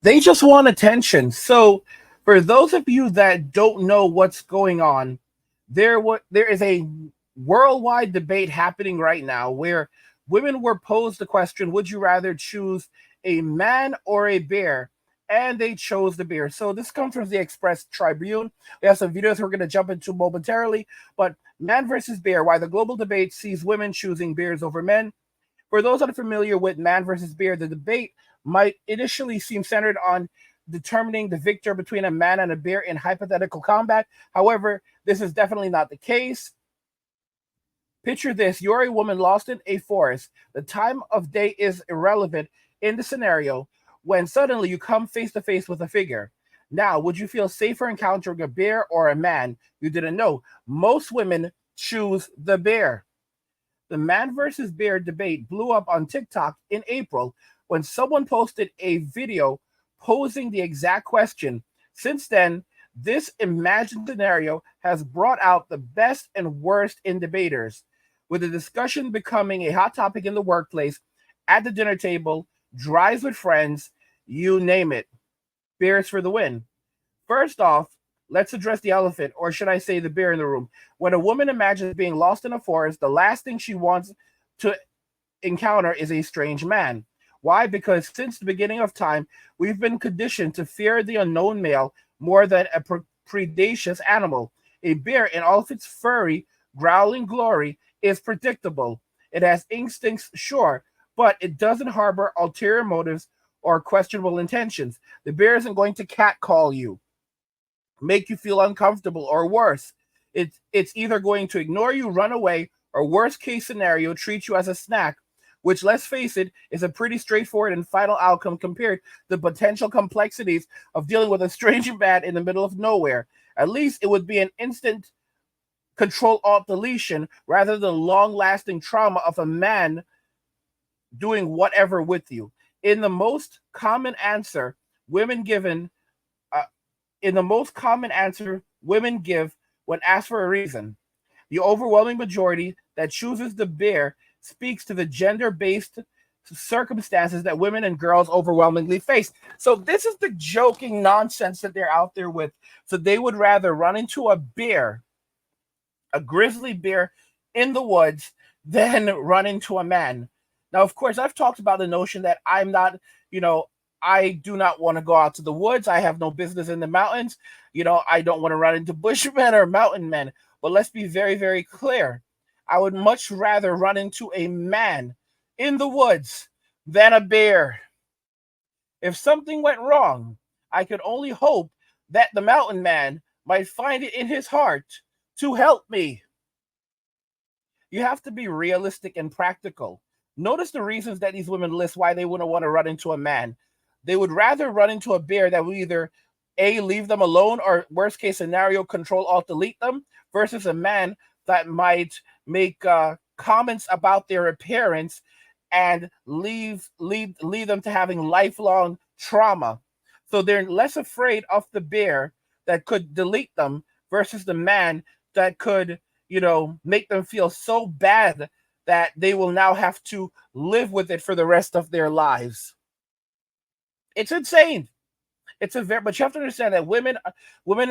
They just want attention. So, for those of you that don't know what's going on, there is a worldwide debate happening right now where women were posed the question, would you rather choose a man or a bear? And they chose the bear. So this comes from the Express Tribune. We have some videos we're going to jump into momentarily. But man versus bear, why the global debate sees women choosing bears over men. For those unfamiliar with man versus bear, the debate might initially seem centered on determining the victor between a man and a bear in hypothetical combat. However, this is definitely not the case. Picture this: you're a woman lost in a forest. The time of day is irrelevant in the scenario when suddenly you come face to face with a figure. Now, would you feel safer encountering a bear or a man you didn't know? Most women choose the bear. The man versus bear debate blew up on TikTok in April when someone posted a video posing the exact question. Since then, this imagined scenario has brought out the best and worst in debaters, with the discussion becoming a hot topic in the workplace, at the dinner table, drives with friends, you name it. Bears for the win. First off, let's address the elephant, or should I say the bear in the room. When a woman imagines being lost in a forest, the last thing she wants to encounter is a strange man. Why? Because since the beginning of time, we've been conditioned to fear the unknown male more than a predaceous animal. A bear, in all of its furry, growling glory, is predictable. It has instincts, sure, but it doesn't harbor ulterior motives or questionable intentions. The bear isn't going to catcall you, make you feel uncomfortable, or worse. It's either going to ignore you, run away, or worst case scenario, treat you as a snack, which, let's face it, is a pretty straightforward and final outcome compared to the potential complexities of dealing with a strange man in the middle of nowhere. At least it would be an instant control alt deletion rather than long lasting trauma of a man doing whatever with you. In the most common answer women given uh, in the most common answer women give when asked for a reason, the overwhelming majority that chooses the bear speaks to the gender based circumstances that women and girls overwhelmingly face. So, this is the joking nonsense that they're out there with. So, they would rather run into a bear, a grizzly bear in the woods, than run into a man. Now, of course, I've talked about the notion that I'm not, you know, I do not want to go out to the woods. I have no business in the mountains. I don't want to run into bushmen or mountain men. But let's be very, very clear. I would much rather run into a man in the woods than a bear. If something went wrong, I could only hope that the mountain man might find it in his heart to help me. You have to be realistic and practical. Notice the reasons that these women list why they wouldn't want to run into a man. They would rather run into a bear that would either A, leave them alone, or worst case scenario, control alt delete them, versus a man that might make comments about their appearance and lead them to having lifelong trauma. So they're less afraid of the bear that could delete them versus the man that could, make them feel so bad that they will now have to live with it for the rest of their lives. It's insane. But you have to understand that women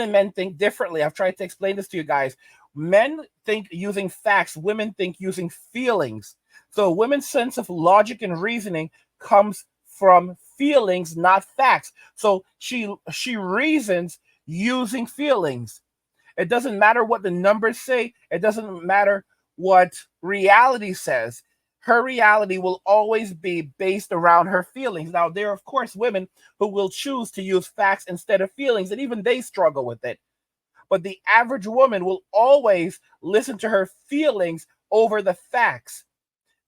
and men think differently. I've tried to explain this to you guys. Men think using facts, women think using feelings. So women's sense of logic and reasoning comes from feelings, not facts. So she reasons using feelings. It doesn't matter what the numbers say. It doesn't matter what reality says. Her reality will always be based around her feelings. Now, there are, of course, women who will choose to use facts instead of feelings, and even they struggle with it. But the average woman will always listen to her feelings over the facts.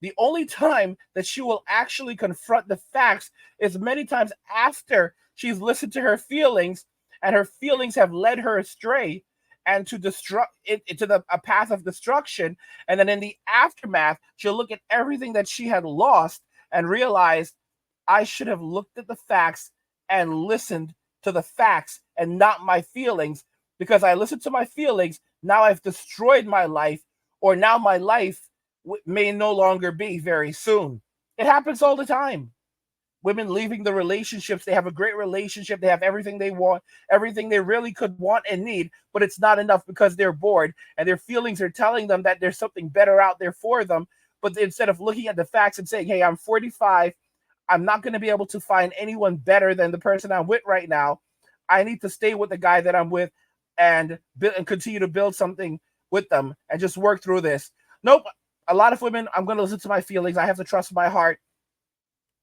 The only time that she will actually confront the facts is many times after she's listened to her feelings and her feelings have led her astray and to a path of destruction. And then in the aftermath, she'll look at everything that she had lost and realize, I should have looked at the facts and listened to the facts and not my feelings. Because I listened to my feelings, now I've destroyed my life, or now my life may no longer be very soon. It happens all the time women leaving the relationships. They have a great relationship, they have everything they want, everything they really could want and need, but it's not enough because they're bored and their feelings are telling them that there's something better out there for them. But instead of looking at the facts and saying, hey, I'm 45, I'm not going to be able to find anyone better than the person I'm with right now. I need to stay with the guy that I'm with and continue to build something with them and just work through this. Nope. A lot of women, I'm going to listen to my feelings. I have to trust my heart.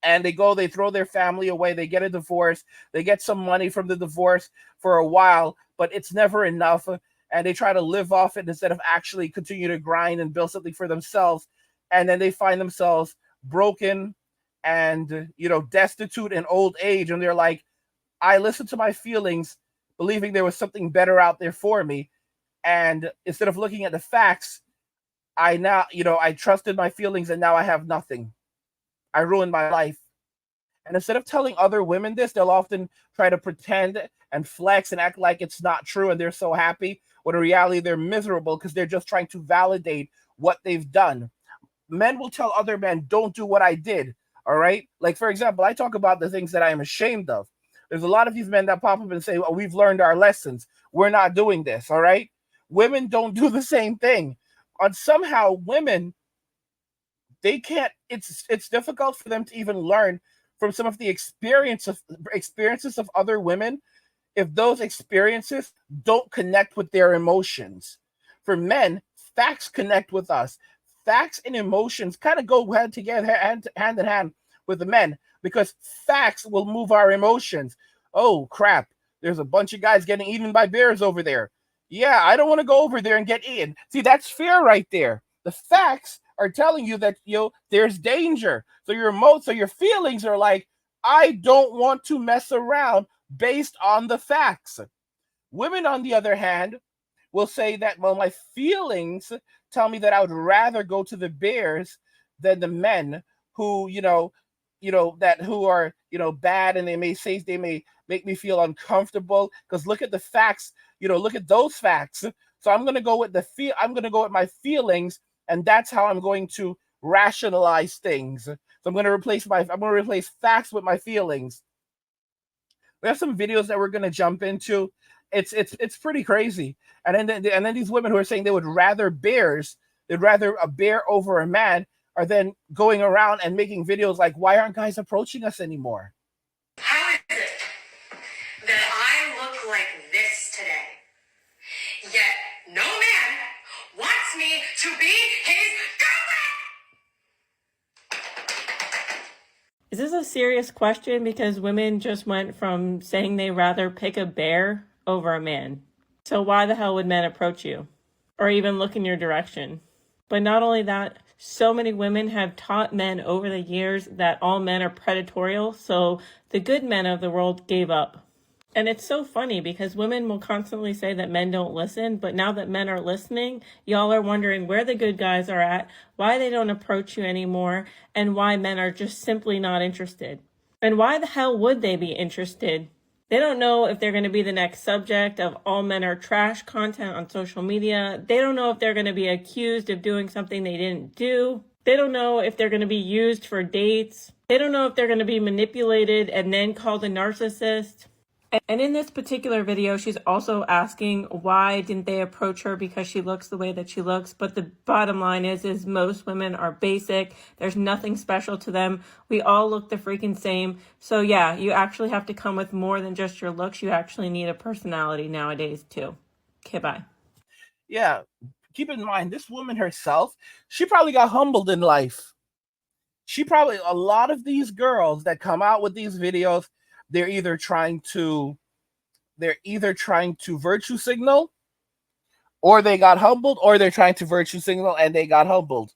And they throw their family away, they get a divorce, they get some money from the divorce for a while, but it's never enough. And they try to live off it instead of actually continue to grind and build something for themselves. And then they find themselves broken and, destitute in old age. And they're like, I listened to my feelings, believing there was something better out there for me. And instead of looking at the facts, I trusted my feelings and now I have nothing. I ruined my life. And instead of telling other women this, they'll often try to pretend and flex and act like it's not true and they're so happy, when in reality they're miserable because they're just trying to validate what they've done. Men will tell other men, don't do what I did. All right. Like, for example, I talk about the things that I am ashamed of. There's a lot of these men that pop up and say, well, we've learned our lessons. We're not doing this. All right. Women don't do the same thing. And somehow women, they can't, it's difficult for them to even learn from some of the experiences of other women if those experiences don't connect with their emotions. For men, facts connect with us. Facts and emotions kind of go hand together, hand in hand with the men, because facts will move our emotions. Oh crap, there's a bunch of guys getting eaten by bears over there. Yeah, I don't want to go over there and get eaten. See, that's fear right there. The facts are telling you that there's danger. So your feelings are like, I don't want to mess around based on the facts. Women, on the other hand, will say that, well, my feelings tell me that I would rather go to the bears than the men who, that who are, bad, and they may make me feel uncomfortable because look at the facts, look at those facts. So I'm going to go with I'm going to go with my feelings, and that's how I'm going to rationalize things. So I'm going to replace facts with my feelings. We have some videos that we're going to jump into. It's pretty crazy. And then these women who are saying they'd rather a bear over a man, are then going around and making videos like, why aren't guys approaching us anymore? How is it that I look like this today, yet no man wants me to be his girlfriend? Is this a serious question? Because women just went from saying they rather pick a bear over a man. So why the hell would men approach you? Or even look in your direction? But not only that, so many women have taught men over the years that all men are predatorial, so the good men of the world gave up. And it's so funny because women will constantly say that men don't listen, but now that men are listening, y'all are wondering where the good guys are at, why they don't approach you anymore, and why men are just simply not interested. And why the hell would they be interested? They don't know if they're going to be the next subject of all men are trash content on social media. They don't know if they're going to be accused of doing something they didn't do. They don't know if they're going to be used for dates. They don't know if they're going to be manipulated and then called a narcissist. And in this particular video, she's also asking why didn't they approach her because she looks the way that she looks. But the bottom line is most women are basic. There's nothing special to them. We all look the freaking same. So yeah, you actually have to come with more than just your looks. You actually need a personality nowadays too. Okay, bye. Yeah, keep in mind, this woman herself, she probably got humbled in life. A lot of these girls that come out with these videos, they're either trying to virtue signal, or they got humbled, or they're trying to virtue signal and they got humbled.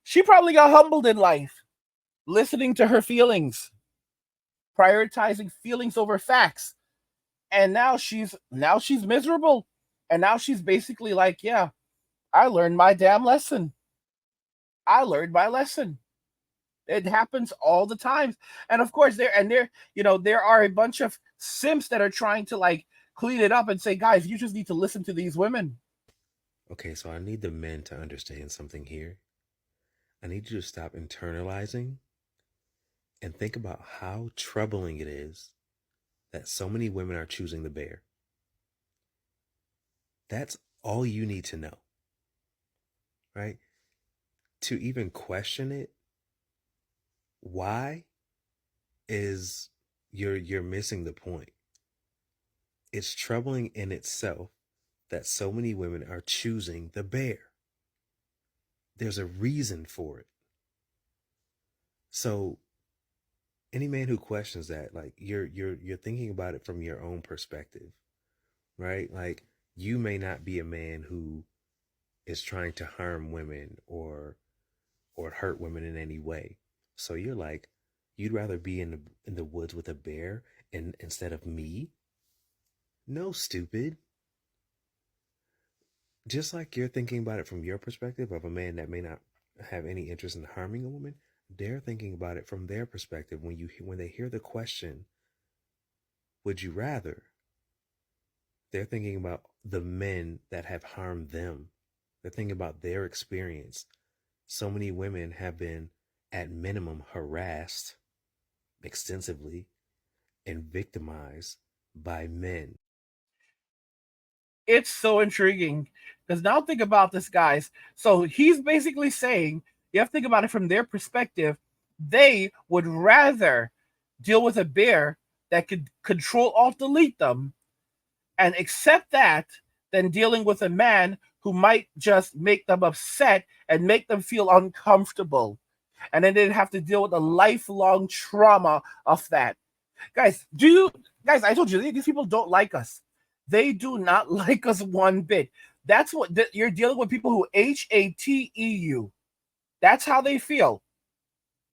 She probably got humbled in life, listening to her feelings, prioritizing feelings over facts. And now she's miserable. And now she's basically like, yeah, I learned my damn lesson. I learned my lesson. It happens all the time. And of course, there are a bunch of simps that are trying to like clean it up and say, guys, you just need to listen to these women. Okay, so I need the men to understand something here. I need you to stop internalizing and think about how troubling it is that so many women are choosing the bear. That's all you need to know, right? To even question it, why is you're missing the point. It's troubling in itself that so many women are choosing the bear. There's a reason for it. So any man who questions that, like you're thinking about it from your own perspective, right? Like you may not be a man who is trying to harm women or hurt women in any way. So you're like, you'd rather be in the woods with a bear instead of me? No, stupid. Just like you're thinking about it from your perspective of a man that may not have any interest in harming a woman, they're thinking about it from their perspective when they hear the question, would you rather? They're thinking about the men that have harmed them. They're thinking about their experience. So many women have been, at minimum, harassed extensively and victimized by men. It's so intriguing because now think about this, guys. So he's basically saying you have to think about it from their perspective. They would rather deal with a bear that could control alt delete them and accept that than dealing with a man who might just make them upset and make them feel uncomfortable. And then they'd have to deal with the lifelong trauma of that. Guys, I told you, these people don't like us. They do not like us one bit. That's what you're dealing with, people who HATEU. That's how they feel.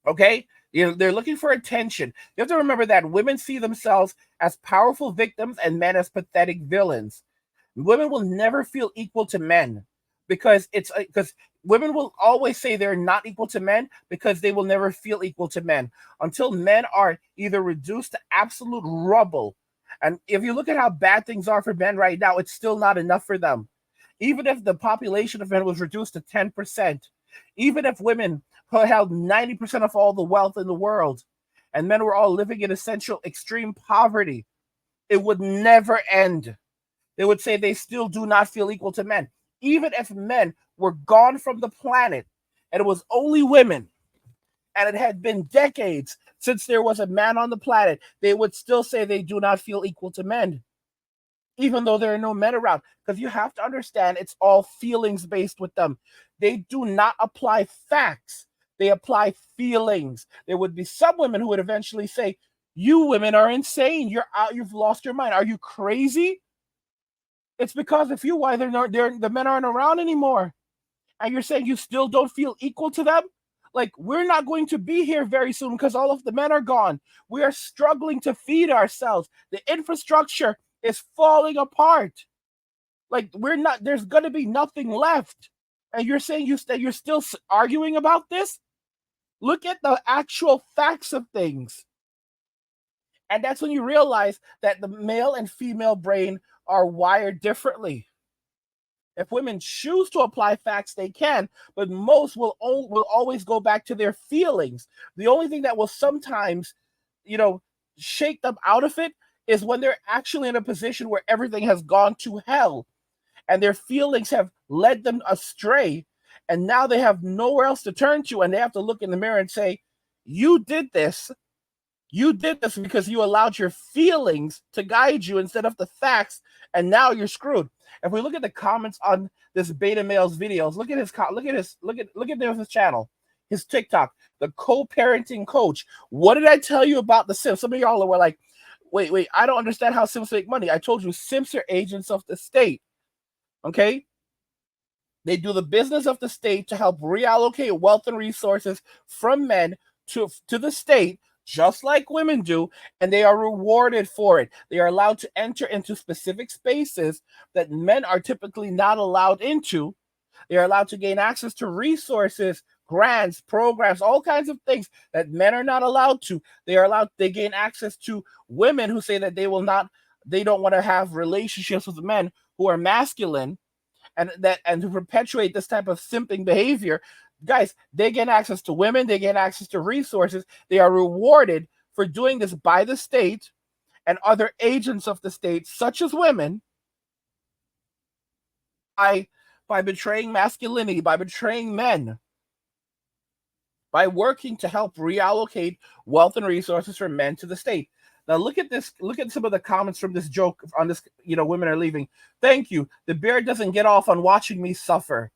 Okay? They're looking for attention. You have to remember that women see themselves as powerful victims and men as pathetic villains. Women will never feel equal to men because women will always say they're not equal to men because they will never feel equal to men until men are either reduced to absolute rubble. And if you look at how bad things are for men right now, it's still not enough for them. Even if the population of men was reduced to 10%, even if women held 90% of all the wealth in the world, and men were all living in essential extreme poverty, it would never end. They would say they still do not feel equal to men. Even if men were gone from the planet and it was only women, and it had been decades since there was a man on the planet, they would still say they do not feel equal to men, even though there are no men around. Because you have to understand, it's all feelings based with them. They do not apply facts, they apply feelings. There would be some women who would eventually say, you women are insane. You're out. You've lost your mind. Are you crazy? It's because of you why the men aren't around anymore. And you're saying you still don't feel equal to them? Like, we're not going to be here very soon because all of the men are gone. We are struggling to feed ourselves. The infrastructure is falling apart. Like, there's going to be nothing left. And you're saying you're still arguing about this? Look at the actual facts of things. And that's when you realize that the male and female brain are wired differently. If women choose to apply facts, they can, but most will always go back to their feelings. The only thing that will sometimes, shake them out of it is when they're actually in a position where everything has gone to hell and their feelings have led them astray. And now they have nowhere else to turn to, and they have to look in the mirror and say, you did this. You did this because you allowed your feelings to guide you instead of the facts, and now you're screwed. If we look at the comments on this beta male's videos, look at his channel, his TikTok, the co-parenting coach. What did I tell you about the simps? Some of y'all were like, wait, I don't understand how simps make money. I told you simps are agents of the state. Okay? They do the business of the state to help reallocate wealth and resources from men to the state, just like women do, and they are rewarded for it. They are allowed to enter into specific spaces that men are typically not allowed into. They are allowed to gain access to resources, grants, programs, all kinds of things that men are not allowed to. They gain access to women who say that they don't want to have relationships with men who are masculine, and to perpetuate this type of simping behavior. Guys, they get access to women, they get access to resources. They are rewarded for doing this by the state and other agents of the state, such as women, by betraying masculinity, by betraying men, by working to help reallocate wealth and resources from men to the state. Now look at this. Look at some of the comments from this joke on this. Women are leaving. Thank you. The bear doesn't get off on watching me suffer.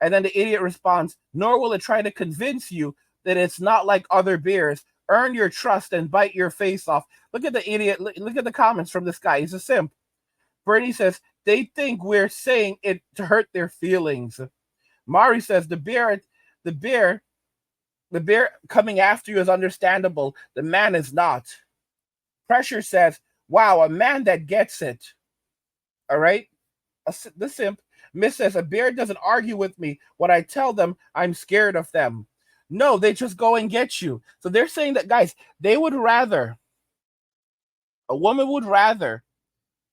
And then the idiot responds, nor will it try to convince you that it's not like other bears. Earn your trust and bite your face off. Look at the idiot. Look at the comments from this guy. He's a simp. Bernie says, they think we're saying it to hurt their feelings. Mari says, the bear coming after you is understandable. The man is not. Pressure says, wow, a man that gets it. All right? The simp. Miss says, a bear doesn't argue with me. When I tell them I'm scared of them. No, they just go and get you. So they're saying that, guys, a woman would rather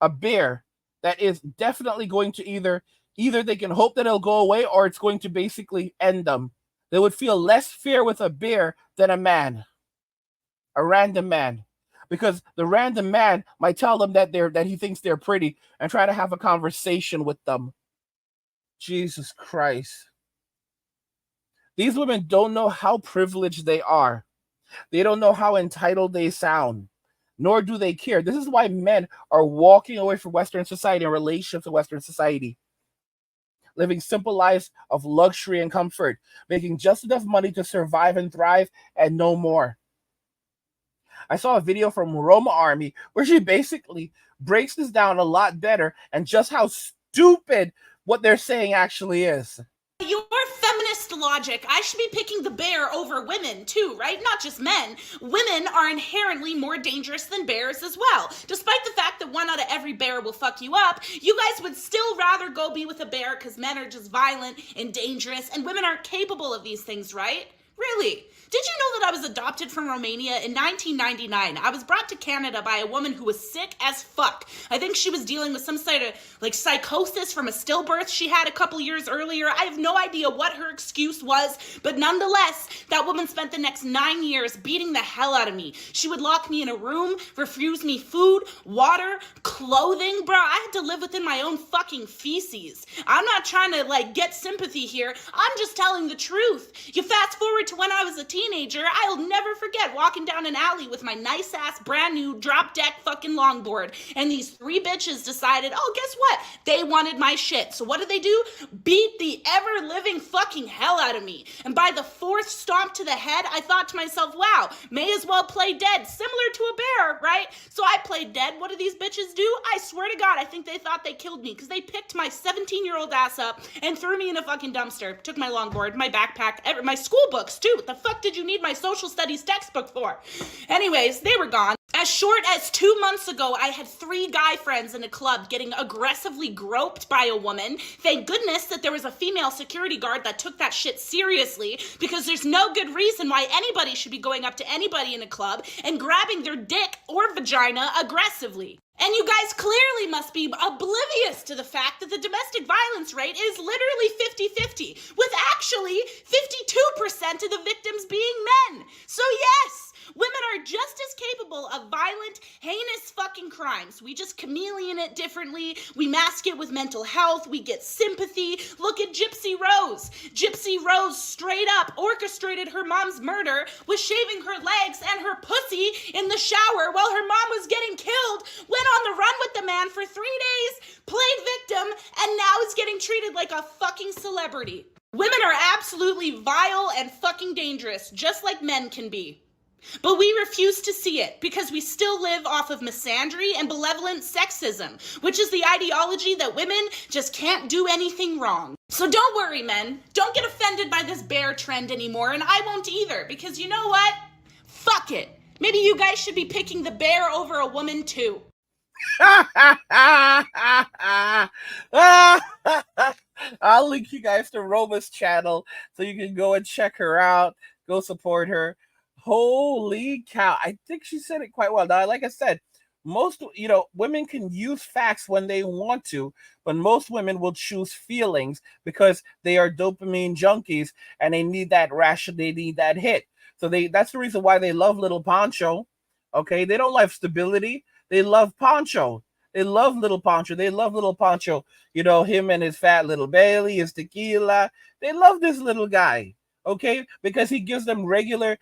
a bear that is definitely going to either they can hope that it'll go away or it's going to basically end them. They would feel less fear with a bear than a random man. Because the random man might tell them that he thinks they're pretty and try to have a conversation with them. Jesus Christ. These women don't know how privileged they are. They don't know how entitled they sound, nor do they care. This is why men are walking away from Western society in relation to Western society, living simple lives of luxury and comfort, making just enough money to survive and thrive and no more. I saw a video from Roma Army where she basically breaks this down a lot better and just how stupid what they're saying actually is. Your feminist logic, I should be picking the bear over women too, right? Not just men. Women are inherently more dangerous than bears as well. Despite the fact that 1 out of every bear will fuck you up, you guys would still rather go be with a bear because men are just violent and dangerous and women aren't capable of these things, right? Really? Did you know that I was adopted from Romania in 1999? I was brought to Canada by a woman who was sick as fuck. I think she was dealing with some sort of psychosis from a stillbirth she had a couple years earlier. I have no idea what her excuse was, but nonetheless, that woman spent the next 9 years beating the hell out of me. She would lock me in a room, refuse me food, water, clothing. Bro, I had to live within my own fucking feces. I'm not trying to get sympathy here. I'm just telling the truth. You fast forward to when I was a teenager, I'll never forget walking down an alley with my nice ass brand new drop deck fucking longboard, and these 3 bitches decided, oh, guess what? They wanted my shit. So what did they do? Beat the ever living fucking hell out of me. And by the 4th stomp to the head, I thought to myself, wow, may as well play dead, similar to a bear, right? So I played dead. What do these bitches do? I swear to God, I think they thought they killed me because they picked my 17-year-old ass up and threw me in a fucking dumpster. Took my longboard, my backpack, my school books too. What the fuck did you need my social studies textbook for? Anyways, they were gone. As short as 2 months ago, I had 3 guy friends in a club getting aggressively groped by a woman. Thank goodness that there was a female security guard that took that shit seriously, because there's no good reason why anybody should be going up to anybody in a club and grabbing their dick or vagina aggressively. And you guys clearly must be oblivious to the fact that the domestic violence rate is literally 50-50, with actually 52% of the victims being men. So yes, women are just as capable of violent, heinous fucking crimes. We just chameleon it differently. We mask it with mental health. We get sympathy. Look at Gypsy Rose. Gypsy Rose straight up orchestrated her mom's murder with shaving her legs and her pussy in the shower while her mom was getting killed, went on the run with the man for 3 days, played victim, and now is getting treated like a fucking celebrity. Women are absolutely vile and fucking dangerous, just like men can be. But we refuse to see it because we still live off of misandry and benevolent sexism, which is the ideology that women just can't do anything wrong. So don't worry, men. Don't get offended by this bear trend anymore, and I won't either, because you know what? Fuck it. Maybe you guys should be picking the bear over a woman too. I'll link you guys to Roma's channel so you can go and check her out. Go support her. Holy cow. I think she said it quite well. Now, like I said, most, women can use facts when they want to, but most women will choose feelings because they are dopamine junkies and they need that ration, they need that hit. So that's the reason why they love Little Poncho. Okay, they don't love stability. They love Poncho. They love Little Poncho. They love Little Poncho. Him and his fat little Bailey, his tequila. They love this little guy. Okay, because he gives them regular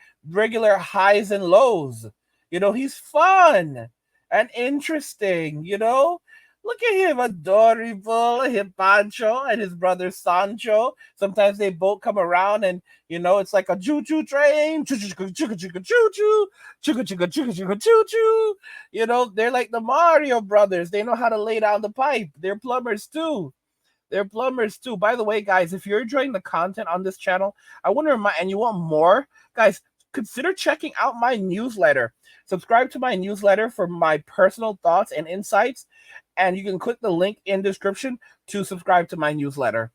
highs and lows. He's fun and interesting. Look at him, adorable, him Pancho and his brother Sancho. Sometimes they both come around and, it's like a choo-choo train. Choo-choo, choo-choo, choo-choo, choo-choo, choo-choo, choo-choo. They're like the Mario brothers. They know how to lay down the pipe. They're plumbers too. They're plumbers too. By the way, guys, if you're enjoying the content on this channel, I want to remind, and you want more, guys, consider checking out my newsletter. Subscribe to my newsletter for my personal thoughts and insights, and you can click the link in description to subscribe to my newsletter.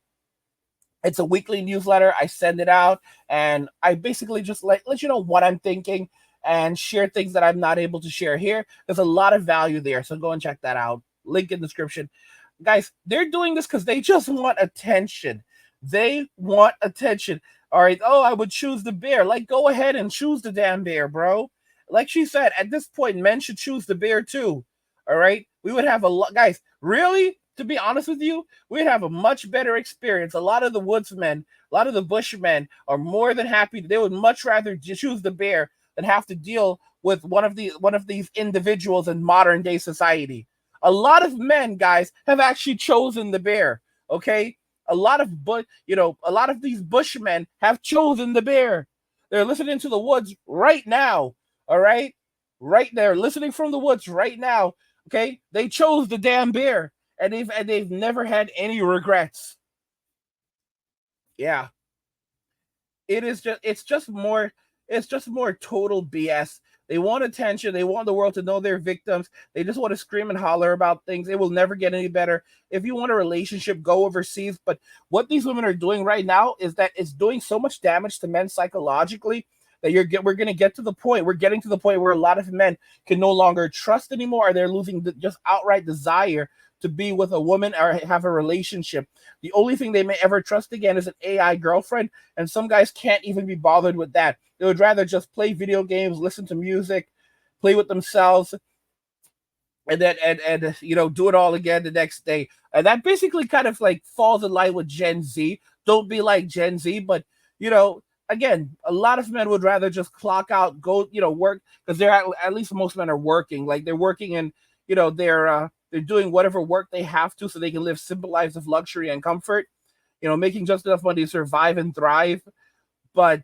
It's a weekly newsletter. I send it out, and I basically just let you know what I'm thinking and share things that I'm not able to share here. There's a lot of value there, so go and check that out. Link in the description. Guys, they're doing this because they just want attention. They want attention. All right. Oh, I would choose the bear. Like, go ahead and choose the damn bear, bro. Like she said, at this point, men should choose the bear too. All right. We would have a lot, guys. Really, to be honest with you, we'd have a much better experience. A lot of the woodsmen, a lot of the bushmen are more than happy. They would much rather choose the bear than have to deal with one of these individuals in modern day society. A lot of men, guys, have actually chosen the bear. Okay, a lot of these bushmen have chosen the bear. They're listening to the woods right now. All right, right there, listening from the woods right now. Okay, they chose the damn bear, and they've never had any regrets. Yeah, it's just more total BS. They want attention. They want the world to know they're victims. They just want to scream and holler about things. It will never get any better. If you want a relationship, go overseas. But what these women are doing right now is that it's doing so much damage to men psychologically that we're going to get to the point. We're getting to the point where a lot of men can no longer trust anymore, or they're losing just outright desire to be with a woman or have a relationship. The only thing they may ever trust again is an AI girlfriend, and some guys can't even be bothered with that. They would rather just play video games, listen to music, play with themselves, and then do it all again the next day. And that basically kind of like falls in line with Gen Z. Don't be like Gen Z, but again, a lot of men would rather just clock out, go work, because at least most men are working. Like, they're working and they're doing whatever work they have to so they can live simple lives of luxury and comfort, making just enough money to survive and thrive. But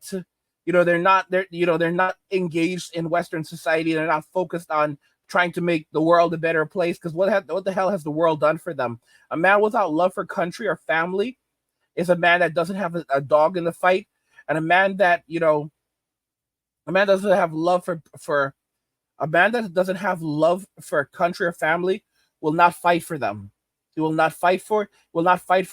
they're not engaged in Western society. They're not focused on trying to make the world a better place, because what the hell has the world done for them? A man without love for country or family is a man that doesn't have a dog in the fight, and a man that doesn't have love for a man that doesn't have love for country or family will not fight for them. He will not fight for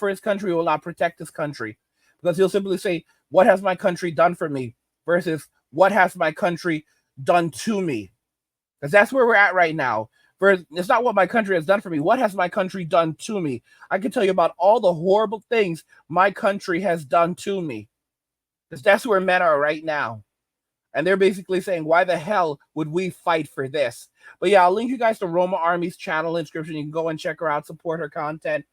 his country. He will not protect his country, because he'll simply say, "What has my country done for me?" versus "What has my country done to me?" Because that's where we're at right now. It's not what my country has done for me. What has my country done to me? I can tell you about all the horrible things my country has done to me. Because that's where men are right now. And they're basically saying, why the hell would we fight for this? But yeah, I'll link you guys to Roma Army's channel in description. You can go and check her out, support her content.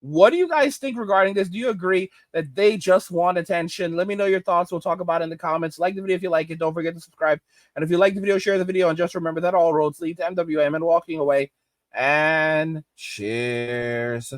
What do you guys think regarding this? Do you agree that they just want attention? Let me know your thoughts. We'll talk about it in the comments. Like the video if you like it. Don't forget to subscribe. And if you like the video, share the video. And just remember that all roads lead to MWM and walking away. And cheers.